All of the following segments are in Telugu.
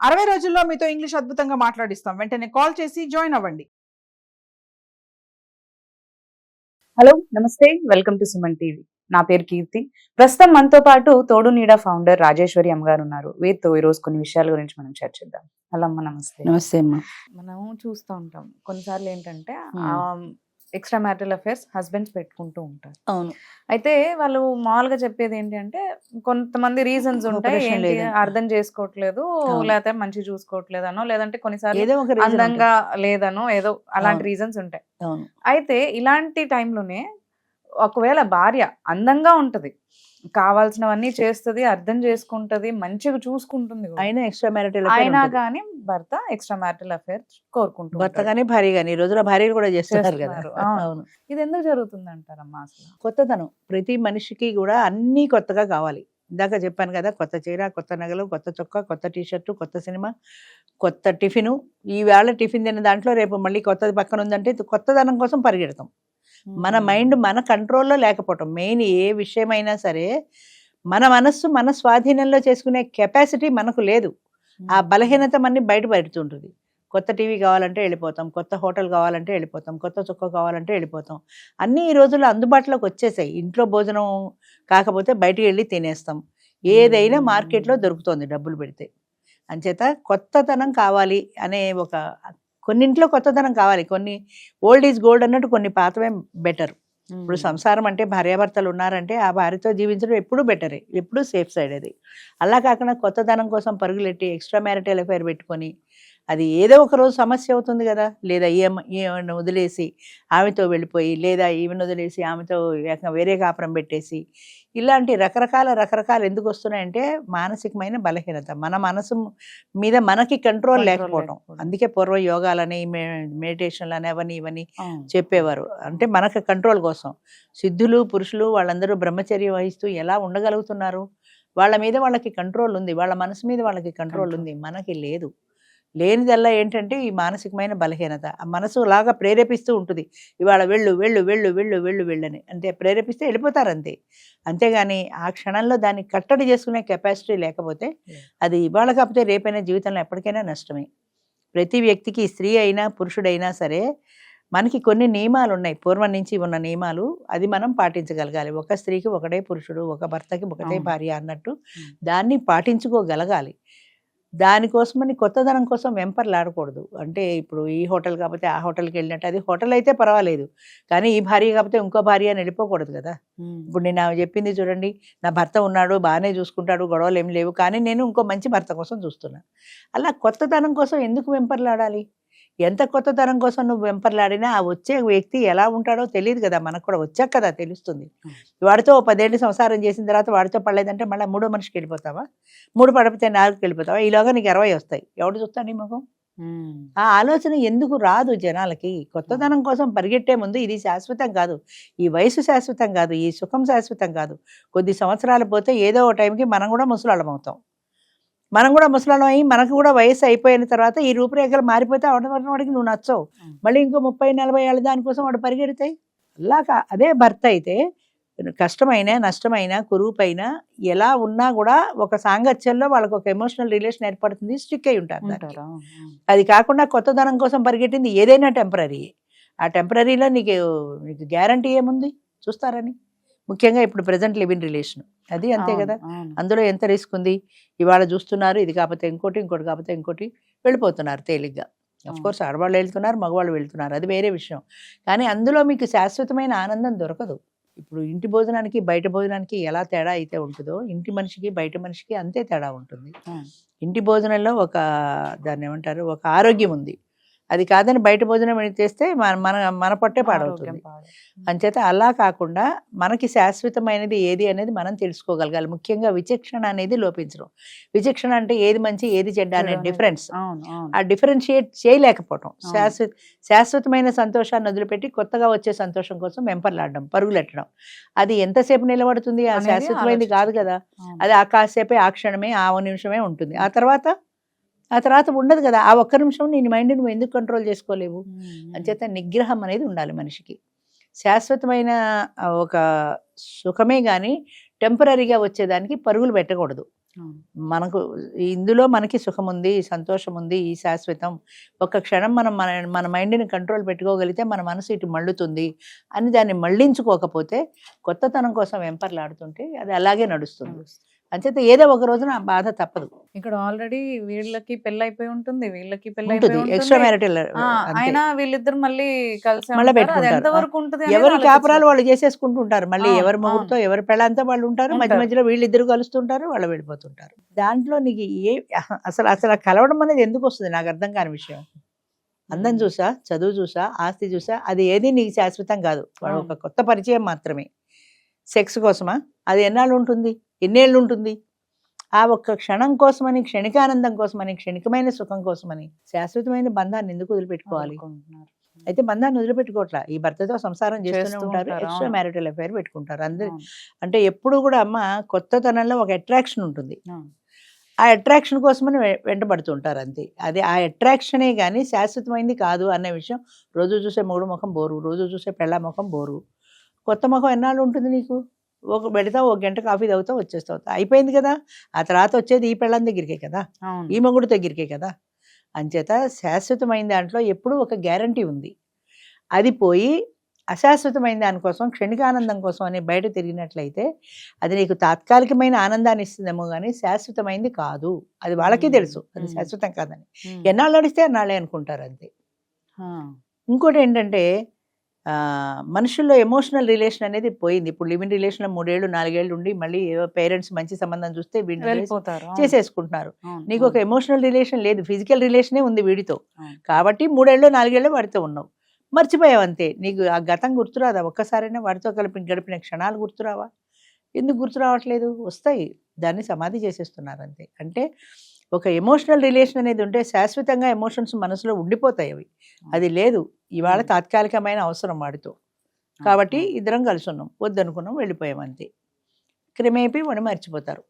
60 రోజుల్లో మీతో ఇంగ్లీష్ అద్భుతంగా మాట్లాడిస్తాం. వెంటనే కాల్ చేసి జాయిన్ అవ్వండి. హలో నమస్తే, వెల్కమ్ టు సుమన్ టీవీ. నా పేరు కీర్తి. ప్రస్తుతం మనతో పాటు తోడు నీడ ఫౌండర్ రాజేశ్వరి అమ్మగారు ఉన్నారు. వీరితో ఈరోజు కొన్ని విషయాల గురించి మనం చర్చిద్దాం. హలో అమ్మ, నమస్తే. నమస్తే అమ్మా. మనం చూస్తూ ఉంటాం కొన్నిసార్లు ఏంటంటే ఎక్స్ట్రా మ్యారిటల్ అఫేర్స్ హస్బెండ్స్ పెట్టుకుంటూ ఉంటారు. అవును, అయితే వాళ్ళు మామూలుగా చెప్పేది ఏంటి అంటే కొంతమంది రీజన్స్ ఉంటాయి, Cooperation ఏంటి లేదని. అర్థం చేసుకోవట్లేదు, అవును. లేకపోతే మంచి చూసుకోవట్లేదనో, లేదంటే కొన్నిసార్లు ఏదో ఒక reason అందంగా లేదనో, ఏదో అలాంటి అవును. రీజన్స్ ఉంటాయి. అవును, అయితే ఇలాంటి టైంలోనే ఒకవేళ భార్య అందంగా ఉంటది, కావాల్సినవన్నీ చేస్తది, అర్థం చేసుకుంటది, మంచిగా చూసుకుంటుంది కూడా. అయినా ఎక్స్ట్రా మ్యారిటల్ అయినా కానీ భర్త ఎక్స్ట్రా మ్యారిటల్ అఫేర్ కోరుకుంటూ భర్త ఉంటాడు. కానీ భార్య కానీ ఈ రోజున భార్యలు కూడా చేస్తున్నారు కదా. చేస్తున్నారు, అవును. అవును, ఇది ఎందుకు జరుగుతుంది అంటారమ్మా అసలు? కొత్తదనం ప్రతి మనిషికి కూడా అన్నీ కొత్తగా కావాలి. ఇందాక చెప్పాను కదా, కొత్త చీర, కొత్త నగలు, కొత్త చొక్కా, కొత్త టీషర్టు, కొత్త సినిమా, కొత్త టిఫిను. ఈవేళ టిఫిన్ తిన్న దాంట్లో రేపు మళ్ళీ కొత్తది పక్కన ఉందంటే కొత్తదనం కోసం పరిగెడతాం. మన మైండ్ మన కంట్రోల్లో లేకపోవటం మెయిన్. ఏ విషయమైనా సరే మన మనస్సు మన స్వాధీనంలో చేసుకునే కెపాసిటీ మనకు లేదు. ఆ బలహీనత మనని బయటపడుతుంటుంది. కొత్త టీవీ కావాలంటే వెళ్ళిపోతాం, కొత్త హోటల్ కావాలంటే వెళ్ళిపోతాం, కొత్త చొక్కా కావాలంటే వెళ్ళిపోతాం. అన్నీ ఈ రోజుల్లో అందుబాటులోకి వచ్చేసాయి. ఇంట్లో భోజనం కాకపోతే బయటికి వెళ్ళి తినేస్తాం. ఏదైనా మార్కెట్లో దొరుకుతుంది డబ్బులు పెడితే. అంచేత కొత్తదనం కావాలి అనే ఒక కొన్నింట్లో కొత్తదనం కావాలి. కొన్ని ఓల్డ్ ఈజ్ గోల్డ్ అన్నట్టు కొన్ని పాతవే బెటర్. ఇప్పుడు సంసారం అంటే భార్యాభర్తలు ఉన్నారంటే ఆ భార్యతో జీవించడం ఎప్పుడూ బెటరే, ఎప్పుడూ సేఫ్ సైడ్ అది. అలా కాకుండా కొత్తదనం కోసం పరుగులెట్టి ఎక్స్ట్రా మ్యారిటల్ అఫైర్ పెట్టుకొని అది ఏదో ఒక రోజు సమస్య అవుతుంది కదా. లేదా ఈమెను వదిలేసి ఆమెతో వెళ్ళిపోయి, లేదా ఈమెను వదిలేసి ఆమెతో వేరే కాపురం పెట్టేసి, ఇలాంటి రకరకాలు ఎందుకు వస్తున్నాయంటే మానసికమైన బలహీనత, మన మనసు మీద మనకి కంట్రోల్ లేకపోవడం. అందుకే పూర్వ యోగాలని మెడిటేషన్లని అవన్నీ ఇవన్నీ చెప్పేవారు. అంటే మనకు కంట్రోల్ కోసం. సిద్ధులు పురుషులు వాళ్ళందరూ బ్రహ్మచర్యం వహిస్తూ ఎలా ఉండగలుగుతున్నారు? వాళ్ళ మీద వాళ్ళకి కంట్రోల్ ఉంది, వాళ్ళ మనసు మీద వాళ్ళకి కంట్రోల్ ఉంది, మనకి లేదు. లేనిదల్లా ఏంటంటే ఈ మానసికమైన బలహీనత. ఆ మనసు లాగా ప్రేరేపిస్తూ ఉంటుంది. ఇవాళ వెళ్ళు వెళ్ళు వెళ్ళు వెళ్ళు వెళ్ళు వెళ్ళని అంటే ప్రేరేపిస్తే వెళ్ళిపోతారు అంతే. అంతేగాని ఆ క్షణంలో దాన్ని కట్టడి చేసుకునే కెపాసిటీ లేకపోతే అది ఇవాళ కాకపోతే రేపైనా జీవితంలో ఎప్పటికైనా నష్టమే. ప్రతి వ్యక్తికి, స్త్రీ అయినా పురుషుడైనా సరే, మనకి కొన్ని నియమాలు ఉన్నాయి, పూర్వం నుంచి ఉన్న నియమాలు. అది మనం పాటించగలగాలి. ఒక స్త్రీకి ఒకటే పురుషుడు, ఒక భర్తకి ఒకటే భార్య అన్నట్టు దాన్ని పాటించుకోగలగాలి. దానికోసమని కొత్తదనం కోసం వెంపర్లాడకూడదు. అంటే ఇప్పుడు ఈ హోటల్ కాకపోతే ఆ హోటల్కి వెళ్ళినట్టు, అది హోటల్ అయితే పర్వాలేదు, కానీ ఈ భార్య కాకపోతే ఇంకో భార్య అని వెళ్ళిపోకూడదు కదా. ఇప్పుడు నేను ఆమె చెప్పింది చూడండి, నా భర్త ఉన్నాడు, బాగానే చూసుకుంటాడు, గొడవలు ఏం లేవు, కానీ నేను ఇంకో మంచి భర్త కోసం చూస్తున్నాను. అలా కొత్తదనం కోసం ఎందుకు వెంపర్లాడాలి? ఎంత కొత్తదనం కోసం నువ్వు వెంపర్లాడినా ఆ వచ్చే వ్యక్తి ఎలా ఉంటాడో తెలియదు కదా. మనకు కూడా వచ్చాక కదా తెలుస్తుంది. వాడితో 10 ఏళ్ళు సంసారం చేసిన తర్వాత వాడితో పడలేదంటే మళ్ళీ మూడో మనిషికి వెళ్ళిపోతావా? 3 పడిపోతే 4కి వెళ్ళిపోతావా? ఈలోగా నీకు 20 వస్తాయి. ఎవడు చూస్తాడు నీ ముఖం? ఆ ఆలోచన ఎందుకు రాదు జనాలకి? కొత్తదనం కోసం పరిగెట్టే ముందు ఇది శాశ్వతం కాదు, ఈ వయసు శాశ్వతం కాదు, ఈ సుఖం శాశ్వతం కాదు. కొద్ది సంవత్సరాలు పోతే ఏదో ఒక టైంకి మనం కూడా ముసలాళ్ళం అవుతాం. మనం కూడా ముసలాళ్ళం అయ్యి మనకు కూడా వయసు అయిపోయిన తర్వాత ఈ రూపురేఖలు మారిపోతే వాడికి నువ్వు నచ్చవు. మళ్ళీ ఇంకో 30-40 ఏళ్ళ దానికోసం వాడు పరిగెడతాయి. అలాగా అదే భర్త అయితే కష్టమైనా నష్టమైనా కురూపైనా ఎలా ఉన్నా కూడా ఒక సాంగత్యంలో వాళ్ళకి ఒక ఎమోషనల్ రిలేషన్ ఏర్పడుతుంది, స్టిక్ అయి ఉంటారు దానికి. అది కాకుండా కొత్తదనం కోసం పరిగెట్టింది ఏదైనా టెంపరీ. ఆ టెంపరీలో నీకు గ్యారంటీ ఏముంది చూస్తారని? ముఖ్యంగా ఇప్పుడు ప్రజెంట్ లివ్ ఇన్ రిలేషన్ అది అంతే కదా. అందులో ఎంత రిస్క్ ఉంది? ఇవాళ చూస్తున్నారు, ఇది కాకపోతే ఇంకోటి, ఇంకోటి కాకపోతే ఇంకోటి, వెళ్ళిపోతున్నారు తేలిగ్గా. అఫ్కోర్స్ ఆడవాళ్ళు వెళ్తున్నారు, మగవాళ్ళు వెళ్తున్నారు, అది వేరే విషయం. కానీ అందులో మీకు శాశ్వతమైన ఆనందం దొరకదు. ఇప్పుడు ఇంటి భోజనానికి బయట భోజనానికి ఎలా తేడా అయితే ఉంటుందో, ఇంటి మనిషికి బయట మనిషికి అంతే తేడా ఉంటుంది. ఇంటి భోజనంలో ఒక దాన్ని ఏమంటారు, ఒక ఆరోగ్యం ఉంది. అది కాదని బయట భోజనం చేస్తే మన పొట్టే పాడవుతుంది. అంచేత అలా కాకుండా మనకి శాశ్వతమైనది ఏది అనేది మనం తెలుసుకోగలగాలి. ముఖ్యంగా విచక్షణ అనేది లోపించడం. విచక్షణ అంటే ఏది మంచి ఏది చెడ్డ అనే డిఫరెన్స్, ఆ డిఫరెన్షియేట్ చేయలేకపోవటం. శాశ్వతమైన సంతోషాన్ని వదిలిపెట్టి కొత్తగా వచ్చే సంతోషం కోసం వెంపర్లాడడం, పరుగులెట్టడం, అది ఎంతసేపు నిలబడుతుంది? ఆ శాశ్వతమైనది కాదు కదా. అది ఆ కాసేపే, ఆ క్షణమే, ఆ నిమిషమే ఉంటుంది. ఆ తర్వాత ఉండదు కదా. ఆ ఒక్క నిమిషం నీ మైండ్ నువ్వు ఎందుకు కంట్రోల్ చేసుకోలేవు? అంచేత నిగ్రహం అనేది ఉండాలి మనిషికి. శాశ్వతమైన ఒక సుఖమే కానీ టెంపరీగా వచ్చేదానికి పరుగులు పెట్టకూడదు. మనకు ఇందులో మనకి సుఖం ఉంది, సంతోషం ఉంది, ఈ శాశ్వతం. ఒక్క క్షణం మనం మన మన మైండ్ని కంట్రోల్ పెట్టుకోగలిగితే మన మనసు ఇటు మళ్ళుతుంది అని దాన్ని మళ్ళించుకోకపోతే కొత్తతనం కోసం వెంపర్లాడుతుంటే అది అలాగే నడుస్తుంది. అంచేత ఏదో ఒక రోజున ఆ బాధ తప్పదు. ఇక్కడ ఆల్రెడీ వీళ్ళకి పెళ్ళైపోయి ఉంటుంది, వీళ్ళకి ఉంటుంది ఎక్స్ట్రా మ్యారిటల్. అయినా వీళ్ళిద్దరు మళ్ళీ కలిసి మళ్ళీ ఉంటారు. అది పెట్టుకుంటారు. ఎంతవరకు ఉంటుంది అనేది ఎవరి కాపురాలు ఆలోచించాలి. వాళ్ళు చేసేసుకుంటుంటారు. మళ్ళీ అవును, ఎవరి మొగుడుతో ఎవరి పెళ్ళంతా వాళ్ళు ఉంటారు. మధ్య ఉంటారు. మధ్యలో వీళ్ళిద్దరు కలుస్తుంటారు, వాళ్ళు వెళ్ళిపోతుంటారు. దాంట్లో నీకు అసలు అసలు ఆ కలవడం అనేది ఎందుకు వస్తుంది నాకు అర్థం కాని విషయం. అందం చూసా, చదువు చూసా, ఆస్తి చూసా, అది ఏది నీకు శాశ్వతం కాదు. వాడు ఒక కొత్త పరిచయం మాత్రమే. సెక్స్ కోసమా? అది ఎన్నాళ్ళు ఉంటుంది, ఎన్నేళ్ళు ఉంటుంది? ఆ ఒక్క క్షణం కోసమని, క్షణికానందం కోసమని, క్షణికమైన సుఖం కోసమని శాశ్వతమైన బంధాన్ని ఎందుకు వదిలిపెట్టుకోవాలి? అనుకుంటున్నారు. అయితే బంధాన్ని వదిలిపెట్టుకోవట్లా. ఈ భర్తతో సంసారం చేస్తూనే చేస్తూ ఉంటారు, ఉంటారు, ఎక్స్ట్రా అవును. మ్యారిటల్ అఫైర్ పెట్టుకుంటారు అందరు. అవును, అంటే ఎప్పుడు కూడా అమ్మ కొత్తతనంలో ఒక అట్రాక్షన్ ఉంటుంది. అవును. ఆ అట్రాక్షన్ కోసమని వెంటబడుతుంటారు అంతే. అది ఆ అట్రాక్షనే కానీ శాశ్వతమైంది కాదు అనే విషయం. రోజు చూసే మొగుడు ముఖం బోరు, రోజు చూసే పెళ్ళ ముఖం బోరు. కొత్త ముఖం ఎన్నాళ్ళు ఉంటుంది నీకు? పెడతావు, ఒక గంట కాఫీ తాగుతావు, వచ్చేస్తావు, అయిపోయింది కదా. ఆ తర్వాత వచ్చేది ఈ పెళ్ళం దగ్గరికే కదా, అవును. ఈ మొగుడు దగ్గరికే కదా. అంచేత శాశ్వతమైన దాంట్లో ఎప్పుడూ ఒక గ్యారంటీ ఉంది. అది పోయి అశాశ్వతమైన దానికోసం, క్షణికానందం కోసం అని బయట తిరిగినట్లయితే అది నీకు తాత్కాలికమైన ఆనందాన్ని ఇస్తుందేమో కానీ శాశ్వతమైంది కాదు. అది వాళ్ళకి తెలుసు అది శాశ్వతం కాదని. ఎన్నాళ్ళు నడిస్తే అన్నాళ్ళే అనుకుంటారు అంతే. ఇంకోటి ఏంటంటే మనుషుల్లో ఎమోషనల్ రిలేషన్ అనేది పోయింది. ఇప్పుడు లివింగ్ రిలేషన్లో 3 ఏళ్ళు 4 ఏళ్ళు ఉండి మళ్ళీ పేరెంట్స్ మంచి సంబంధం చూస్తే వీడిని వెళ్ళిపోతారు. అవును, చేసేసుకుంటున్నారు. అవును, నీకు ఒక అవును. ఎమోషనల్ రిలేషన్ లేదు, ఫిజికల్ రిలేషనే ఉంది వీడితో. అవును. కాబట్టి 3 ఏళ్ళు 4 ఏళ్ళు వాడితో ఉన్నావు, మర్చిపోయావు అంతే. నీకు ఆ గతం గుర్తురాదా? ఒక్కసారైనా వాడితో కలిపి గడిపిన క్షణాలు గుర్తురావా? ఎందుకు గుర్తు రావట్లేదు? వస్తాయి. దాన్ని సమాధి చేసేస్తున్నారు అంతే. అంటే ఒక ఎమోషనల్ రిలేషన్ అనేది ఉంటే శాశ్వతంగా ఎమోషన్స్ మనసులో ఉండిపోతాయి. అవి అది లేదు. ఇవాళ తాత్కాలికమైన అవసరం వాడితో, కాబట్టి ఇద్దరం కలిసి ఉన్నాం, వద్దనుకున్నాం, వెళ్ళిపోయాం అంతే. క్రమేపీ వాడిని మర్చిపోతారు.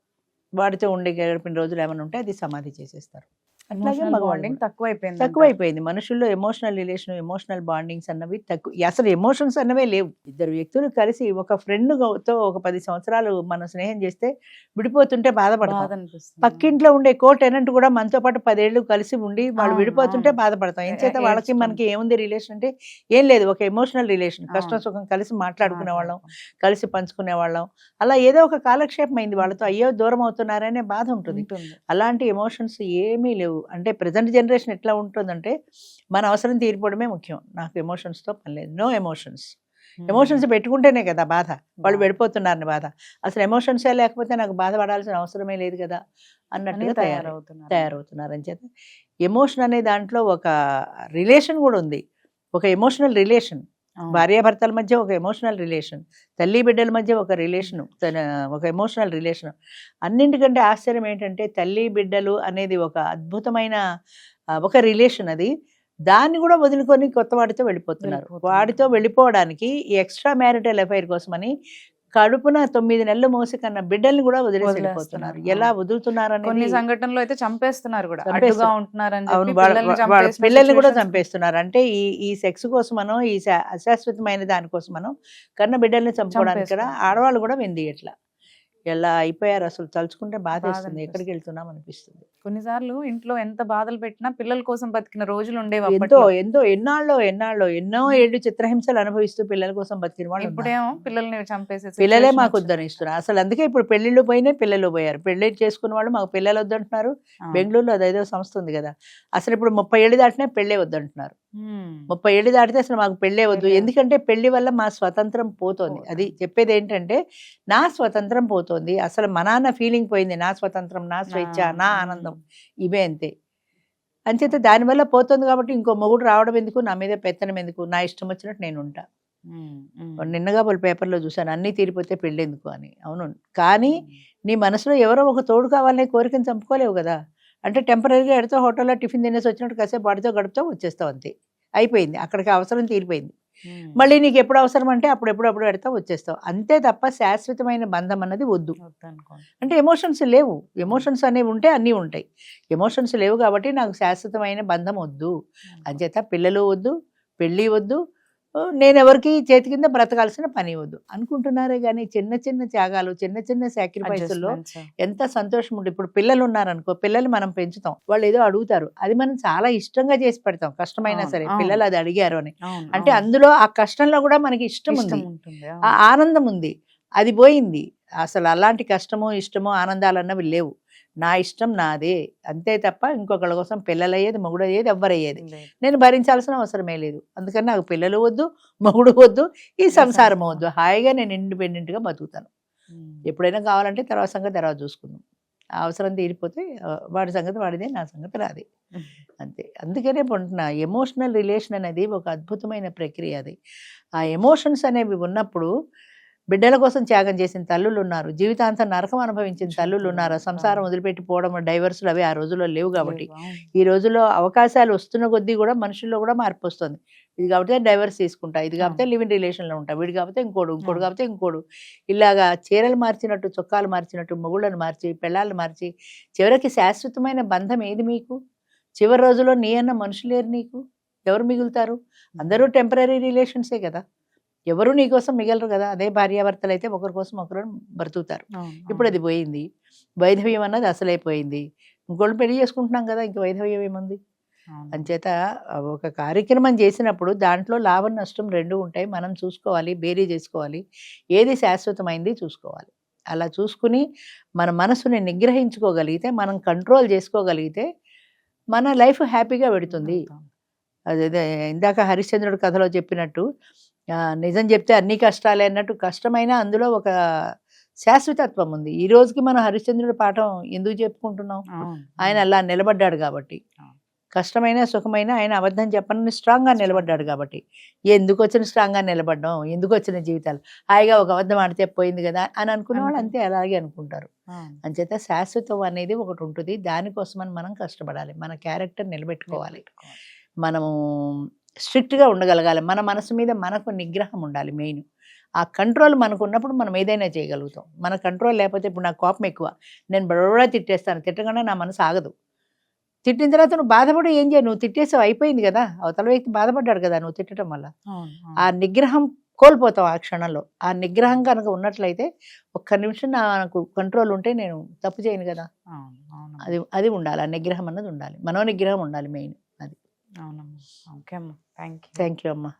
వాడితో ఉండి గడిపిన రోజులు ఏమైనా ఉంటే అది సమాధి చేసేస్తారు. అట్లాగే మగవాళ్ళకి తక్కువైపోయింది. మనుషుల్లో ఎమోషనల్ రిలేషన్, ఎమోషనల్ బాండింగ్స్ అన్నవి తక్కువ. అసలు ఎమోషన్స్ అన్నవే లేవు. ఇద్దరు వ్యక్తులు కలిసి ఒక ఫ్రెండ్తో ఒక 10 సంవత్సరాలు మనం స్నేహం చేస్తే విడిపోతుంటే బాధపడతాం. పక్కింట్లో ఉండే టెనెంట్ కూడా మనతో పాటు 10 ఏళ్ళు కలిసి ఉండి వాళ్ళు విడిపోతుంటే బాధపడతాం. ఏం చేత వాళ్ళకి మనకి ఏముంది రిలేషన్ అంటే? ఏం లేదు, ఒక ఎమోషనల్ రిలేషన్. కష్టం సుఖం కలిసి మాట్లాడుకునే వాళ్ళం, కలిసి పంచుకునే వాళ్ళం. అలా ఏదో ఒక కాలక్షేపం అయింది. వాళ్ళతో అయ్యో దూరం అవుతున్నారనే బాధ ఉంటుంది. అలాంటి ఎమోషన్స్ ఏమీ లేవు. అంటే ప్రజెంట్ జనరేషన్ ఎట్లా ఉంటుందంటే మన అవసరం తీరిపోవడమే ముఖ్యం, నాకు ఎమోషన్స్తో పని లేదు. No emotions. ఎమోషన్స్ పెట్టుకుంటేనే కదా బాధ, వాళ్ళు వెళ్ళిపోతున్నారని బాధ. అసలు ఎమోషన్సే లేకపోతే నాకు బాధపడాల్సిన అవసరమే లేదు కదా అన్నట్టుగా తయారవుతున్నారు. అని చేత ఎమోషన్ అనే దాంట్లో ఒక రిలేషన్ కూడా ఉంది. ఒక ఎమోషనల్ రిలేషన్, భార్యాభర్తల మధ్య ఒక ఎమోషనల్ రిలేషన్, తల్లి బిడ్డల మధ్య ఒక రిలేషను, ఒక ఎమోషనల్ రిలేషన్. అన్నింటికంటే ఆశ్చర్యం ఏంటంటే తల్లి బిడ్డలు అనేది ఒక అద్భుతమైన ఒక రిలేషన్. అది దాన్ని కూడా వదులుకొని కొత్త వాడితో వెళ్ళిపోతున్నారు. వాడితో వెళ్ళిపోవడానికి ఈ ఎక్స్ట్రా మ్యారిటల్ అఫైర్ కోసమని కడుపున 9 నెలలు మోసి కన్నా బిడ్డల్ని కూడా వదిలేసి వెళ్ళిపోతున్నారు. ఎలా వదులుతున్నారు కొన్ని సంఘటనలో అయితే చంపేస్తున్నారు కూడా, పిల్లల్ని కూడా చంపేస్తున్నారు. అంటే ఈ సెక్స్ కోసమనో, ఈ అశాశ్వతమైన దానికోసమనో కన్న బిడ్డల్ని చంపుకోవడానికి కూడా ఆడవాళ్ళు కూడా వెందియట్లా. ఎలా అయిపోయారు అసలు. తలుచుకుంటే బాధ వేస్తుంది, ఎక్కడికి వెళ్తున్నాం అనిపిస్తుంది. కొన్నిసార్లు ఇంట్లో ఎంత బాధలు పెట్టినా పిల్లల కోసం బతికిన రోజులు ఉండేవి. ఎన్నో ఏళ్ళు చిత్రహింసలు అనుభవిస్తూ పిల్లల కోసం బతికిన వాళ్ళు ఇప్పుడేమో పిల్లల్ని చంపేసే పిల్లలే మాకు వద్దని ఇస్తున్నారు. అసలు అందుకే ఇప్పుడు పెళ్లిళ్ళు పోయినాయి, పిల్లలు పోయారు. పెళ్లి చేసుకున్న వాళ్ళు మాకు పిల్లలు వద్దంటున్నారు. బెంగళూరులో అదేదో సంస్థ ఉంది కదా, అసలు ఇప్పుడు 30 ఏళ్ళు దాటినా పెళ్ళే వద్దంటున్నారు. 30 ఏళ్ళు దాటితే అసలు మాకు పెళ్ళే వద్దు. ఎందుకంటే పెళ్లి వల్ల మా స్వతంత్రం పోతోంది. అది చెప్పేది ఏంటంటే నా స్వతంత్రం పోతోంది. అసలు మా నాన్న ఫీలింగ్ పోయింది. నా స్వతంత్రం, నా స్వేచ్ఛ, నా ఆనందం ఇవే అంతే. అంచేత దానివల్ల పోతుంది. కాబట్టి ఇంకో మొగుడు రావడం ఎందుకు, నా మీద పెత్తనం ఎందుకు, నా ఇష్టం వచ్చినట్టు నేను ఉంటా. నిన్నగా వాళ్ళు పేపర్లో చూశాను, అన్నీ తీరిపోతే పెళ్ళి ఎందుకు అని. అవును, కానీ నీ మనసులో ఎవరో ఒక తోడు కావాలనే కోరికను చంపుకోలేవు కదా. అంటే టెంపరీగా ఎడతో హోటల్లో టిఫిన్ తినేసి వచ్చినట్టు కాసేపు వాడితో గడుపుతావు, వచ్చేస్తావు అంతే. అయిపోయింది, అక్కడికి అవసరం తీరిపోయింది. మళ్ళీ నీకు ఎప్పుడు అవసరం అంటే అప్పుడు పెడతావు, వచ్చేస్తావు అంతే తప్ప శాశ్వతమైన బంధం అన్నది వద్దు. అంటే ఎమోషన్స్ లేవు. ఎమోషన్స్ అనేవి ఉంటే అన్నీ ఉంటాయి. ఎమోషన్స్ లేవు కాబట్టి నాకు శాశ్వతమైన బంధం వద్దు. అంచేత పిల్లలు వద్దు, పెళ్ళి వద్దు, నేను ఎవరికి చేతి కింద బ్రతకాల్సిన పని వద్దు అనుకుంటున్నారే కానీ చిన్న చిన్న త్యాగాలు, చిన్న చిన్న సాక్రిఫైసుల్లో ఎంత సంతోషం ఉంటుంది. ఇప్పుడు పిల్లలు ఉన్నారనుకో, పిల్లలు మనం పెంచుతాం, వాళ్ళు ఏదో అడుగుతారు, అది మనం చాలా ఇష్టంగా చేసి పెడతాం, కష్టమైనా సరే పిల్లలు అది అడిగారు అని. అంటే అందులో ఆ కష్టంలో కూడా మనకి ఇష్టం ఉంది, ఆ ఆనందం ఉంది. అది పోయింది. అసలు అలాంటి కష్టమో ఇష్టమో ఆనందాలు అన్నవి లేవు. నా ఇష్టం నాదే అంతే తప్ప ఇంకొకళ్ళ కోసం పిల్లలయ్యేది, మొగుడయ్యేది, ఎవ్వరయ్యేది నేను భరించాల్సిన అవసరమే లేదు. అందుకని నాకు పిల్లలు వద్దు, మొగుడు వద్దు, ఈ సంసారం వద్దు. హాయిగా నేను ఇండిపెండెంట్గా బతుకుతాను. ఎప్పుడైనా కావాలంటే తర్వాత సంగతి తర్వాత చూసుకుందాం. ఆ అవసరం తీరిపోతే వాడి సంగతి వాడిదే, నా సంగతి నాదే, అంతే. అందుకనే అంటున్నా, ఎమోషనల్ రిలేషన్ అనేది ఒక అద్భుతమైన ప్రక్రియ. అది ఆ ఎమోషన్స్ అనేవి ఉన్నప్పుడు బిడ్డల కోసం త్యాగం చేసిన తల్లులు ఉన్నారు, జీవితాంతం నరకం అనుభవించిన తల్లులు ఉన్నారు. సంసారం వదిలిపెట్టి పోవడం, డైవర్సులు అవి ఆ రోజుల్లో లేవు కాబట్టి. ఈ రోజుల్లో అవకాశాలు వస్తున్న కొద్దీ కూడా మనుషుల్లో కూడా మార్పు వస్తుంది. ఇది కాబట్టి డైవర్స్ తీసుకుంటా, ఇది కాబట్టి లివ్ ఇన్ రిలేషన్లో ఉంటా, వీడు కాబట్టి ఇంకోడు, ఇంకోడు కాబట్టి ఇంకోడు, ఇలాగా చీరలు మార్చినట్టు, చొక్కాలు మార్చినట్టు, మొగుళ్ళను మార్చి, పెళ్ళాలను మార్చి, చివరికి శాశ్వతమైన బంధం ఏది మీకు? చివరి రోజుల్లో నీ అన్న మనుషులు లేరు నీకు, ఎవరు మిగులుతారు? అందరూ టెంపరీ రిలేషన్సే కదా, ఎవరు నీకోసం మిగలరు కదా. అదే భార్యాభర్తలు అయితే ఒకరి కోసం ఒకరు బ్రతుకుతారు. ఇప్పుడు అది పోయింది. వైధవ్యం అన్నది అసలైపోయింది. ఇంకోళ్ళు పెళ్లి చేసుకుంటున్నాం కదా, ఇంక వైధవ్యం ఏముంది? అంచేత ఒక కార్యక్రమం చేసినప్పుడు దాంట్లో లాభం నష్టం రెండు ఉంటాయి. మనం చూసుకోవాలి, బేరీ చేసుకోవాలి, ఏది శాశ్వతమైంది చూసుకోవాలి. అలా చూసుకుని మన మనసుని నిగ్రహించుకోగలిగితే, మనం కంట్రోల్ చేసుకోగలిగితే మన లైఫ్ హ్యాపీగా పెడుతుంది. అదే ఇందాక హరిశ్చంద్రుడి కథలో చెప్పినట్టు, నిజం చెప్తే అన్ని కష్టాలే అన్నట్టు, కష్టమైన అందులో ఒక శాశ్వతత్వం ఉంది. ఈ రోజుకి మనం హరిశ్చంద్రుడి పాఠం ఎందుకు చెప్పుకుంటున్నాం? ఆయన అలా నిలబడ్డాడు కాబట్టి. కష్టమైన సుఖమైన ఆయన అబద్ధం చెప్పని స్ట్రాంగ్గా నిలబడ్డాడు కాబట్టి. ఎందుకు వచ్చిన స్ట్రాంగ్గా నిలబడ్డాం, ఎందుకు వచ్చిన జీవితాలు, హాయిగా ఒక అబద్ధం ఆడితే పోయింది కదా అని అనుకునే వాళ్ళు అంతే, అలాగే అనుకుంటారు. అంచేత శాశ్వతం అనేది ఒకటి ఉంటుంది, దానికోసమని మనం కష్టపడాలి, మన క్యారెక్టర్ నిలబెట్టుకోవాలి, మనము స్ట్రిక్ట్గా ఉండగలగాలి, మన మనసు మీద మనకు నిగ్రహం ఉండాలి. మెయిన్ ఆ కంట్రోల్ మనకు ఉన్నప్పుడు మనం ఏదైనా చేయగలుగుతాం. మన కంట్రోల్ లేకపోతే, ఇప్పుడు నాకు కోపం ఎక్కువ, నేను బడబడా తిట్టేస్తాను, తిట్టకుండా నా మనసు ఆగదు. తిట్టిన తర్వాత నువ్వు బాధపడి ఏం చేయ, నువ్వు తిట్టేసావు, అయిపోయింది కదా, అవతల వ్యక్తి బాధపడ్డాడు కదా నువ్వు తిట్టడం వల్ల. ఆ నిగ్రహం కోల్పోతావు ఆ క్షణంలో. ఆ నిగ్రహం కనుక ఉన్నట్లయితే, ఒక్క నిమిషం నాకు కంట్రోల్ ఉంటే నేను తప్పు చేయను కదా. అది ఉండాలి, ఆ నిగ్రహం అన్నది ఉండాలి, మనో నిగ్రహం ఉండాలి మెయిన్. అది. అవునమ్మా. ఓకే అమ్మా, థ్యాంక్ యూ. థ్యాంక్ యూ అమ్మా.